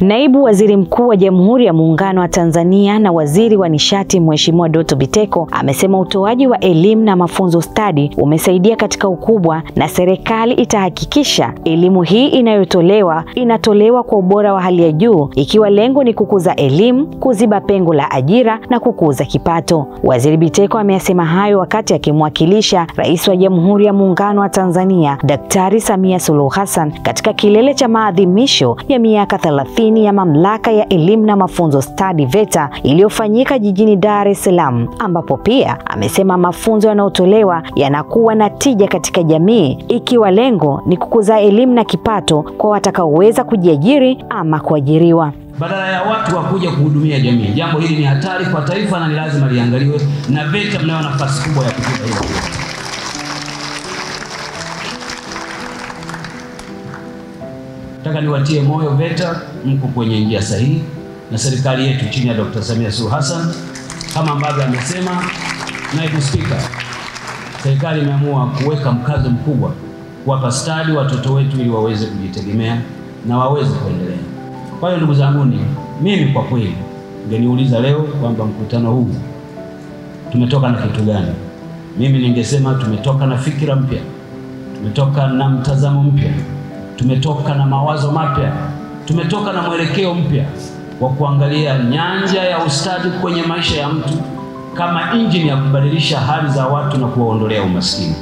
Naibu Waziri Mkuu wa Jamhuri ya Muungano wa Tanzania na Waziri wa Nishati Mheshimiwa Doto Biteko amesema utoaji wa elimu na mafunzo stadi umesaidia katika ukubwa na serikali itahakikisha elimu hii inatolewa kwa ubora wa hali ya juu, ikiwa lengo ni kukuza elimu, kuziba pengo la ajira na kukuza kipato. Waziri Biteko ameyasema hayo wakati akimwakilisha Rais wa Jamhuri ya Muungano wa Tanzania Daktari Samia Suluhu Hassan katika kilele cha maadhimisho ya miaka 30 ya Mamlaka ya Elimu na Mafunzo Stadi VETA iliyofanyika jijini Dar es Salaam, ambapo pia amesema mafunzo yanayotolewa yanakuwa na tija katika jamii, ikiwa lengo ni kukuza elimu na kipato kwa watakaoweza kujiajiri ama kuajiriwa, badala ya watu wa kuja kuhudumia jamii. Jambo hili ni hatari kwa taifa na ni lazima liangaliwe, na VETA mnayo nafasi kubwa ya kufikia hilo. Nataka niwatie moyo VETA, mko kwenye njia sahihi, na serikali yetu chini ya Dr. Samia Suluhu Hassan kama ambavyo amesema Naibu Spika, serikali imeamua kuweka mkazo mkubwa kuwapa stadi watoto wetu ili waweze kujitegemea na waweze kuendelea. Kwa hiyo ndugu zangu, mimi kwa kweli ngeniuliza leo kwamba mkutano huu tumetoka na kitu gani, mimi ningesema tumetoka na fikira mpya, tumetoka na mtazamo mpya, tumetoka na mawazo mapya, tumetoka na mwelekeo mpya wa kuangalia nyanja ya ustadi kwenye maisha ya mtu kama injini ya kubadilisha hali za watu na kuwaondolea umaskini.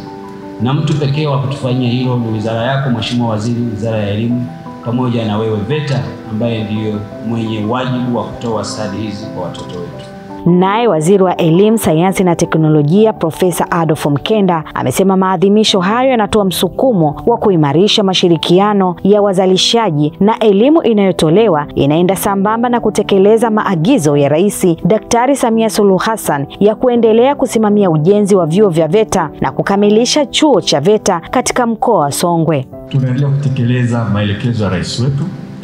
Na mtu pekee wa kutufanyia hilo ni wizara yako Mheshimiwa Waziri, Wizara ya Elimu, pamoja na wewe VETA ambaye ndiyo mwenye wajibu wa kutoa stadi hizi kwa watoto wetu. Naye Waziri wa Elimu, Sayansi na Teknolojia Profesa Adolfu Mkenda amesema maadhimisho hayo yanatoa msukumo wa kuimarisha mashirikiano ya wazalishaji na elimu inayotolewa inaenda sambamba na kutekeleza maagizo ya Rais Daktari Samia Suluhu Hassan ya kuendelea kusimamia ujenzi wa vyuo vya VETA na kukamilisha chuo cha VETA katika mkoa wa Songwe. Tunaendelea kutekeleza maelekezo ya Rais wetu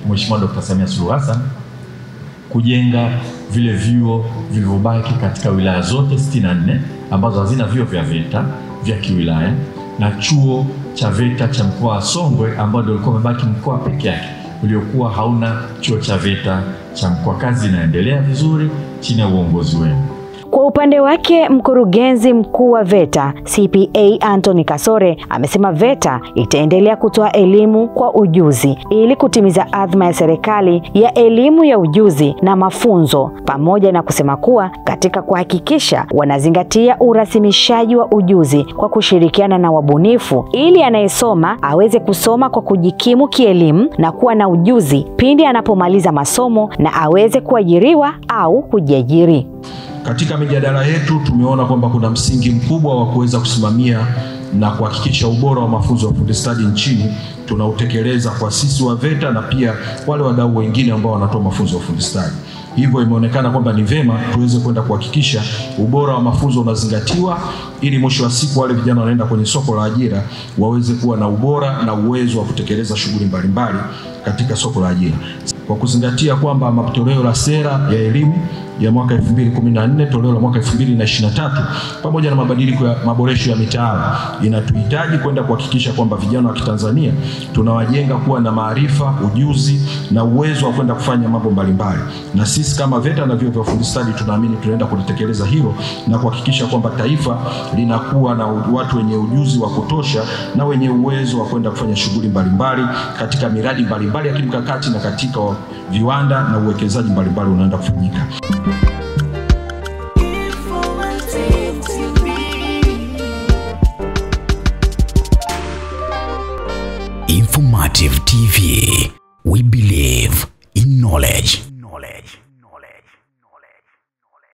Mheshimiwa Dr. Samia Suluhu Hassan kujenga vile vyuo vilivyobaki katika wilaya zote 64 ambazo hazina vyuo vya VETA vya kiwilaya, na chuo cha VETA cha mkoa wa Songwe ambao ndio ulikuwa umebaki mkoa peke yake uliokuwa hauna chuo cha VETA cha mkoa. Kazi inaendelea vizuri chini ya uongozi wenu. Kwa upande wake, mkurugenzi mkuu wa VETA CPA Anthony Kasore amesema VETA itaendelea kutoa elimu kwa ujuzi ili kutimiza adhma ya serikali ya elimu ya ujuzi na mafunzo, pamoja na kusema kuwa katika kuhakikisha wanazingatia urasimishaji wa ujuzi kwa kushirikiana na wabunifu ili anayesoma aweze kusoma kwa kujikimu kielimu na kuwa na ujuzi pindi anapomaliza masomo na aweze kuajiriwa au kujiajiri. Katika mijadala yetu tumeona kwamba kuna msingi mkubwa wa kuweza kusimamia na kuhakikisha ubora wa mafunzo ya ufundi stadi nchini tunautekeleza kwa sisi wa VETA na pia wale wadau wengine ambao wanatoa mafunzo ya ufundi stadi. Hivyo imeonekana kwamba ni vema tuweze kwenda kuhakikisha ubora wa mafunzo unazingatiwa ili mwisho wa siku wale vijana wanaenda kwenye soko la ajira waweze kuwa na ubora na uwezo wa kutekeleza shughuli mbalimbali katika soko la ajira. Kwa kuzingatia kwamba matoleo la sera ya elimu ya mwaka 2014 toleo la mwaka 2023 pamoja na mabadiliko ya maboresho ya mitaala inatuhitaji kwenda kuhakikisha kwamba vijana wa Kitanzania tunawajenga kuwa na maarifa, ujuzi na uwezo wa kwenda kufanya mambo mbalimbali. Na sisi kama VETA na vyuo vya ufundi stadi tunaamini tunaenda kulitekeleza hilo na kuhakikisha kwamba taifa linakuwa na watu wenye ujuzi wa kutosha na wenye uwezo wa kwenda kufanya shughuli mbalimbali katika miradi mbalimbali ya kimkakati na katika viwanda na uwekezaji mbalimbali unaenda kufanyika. Informative TV. We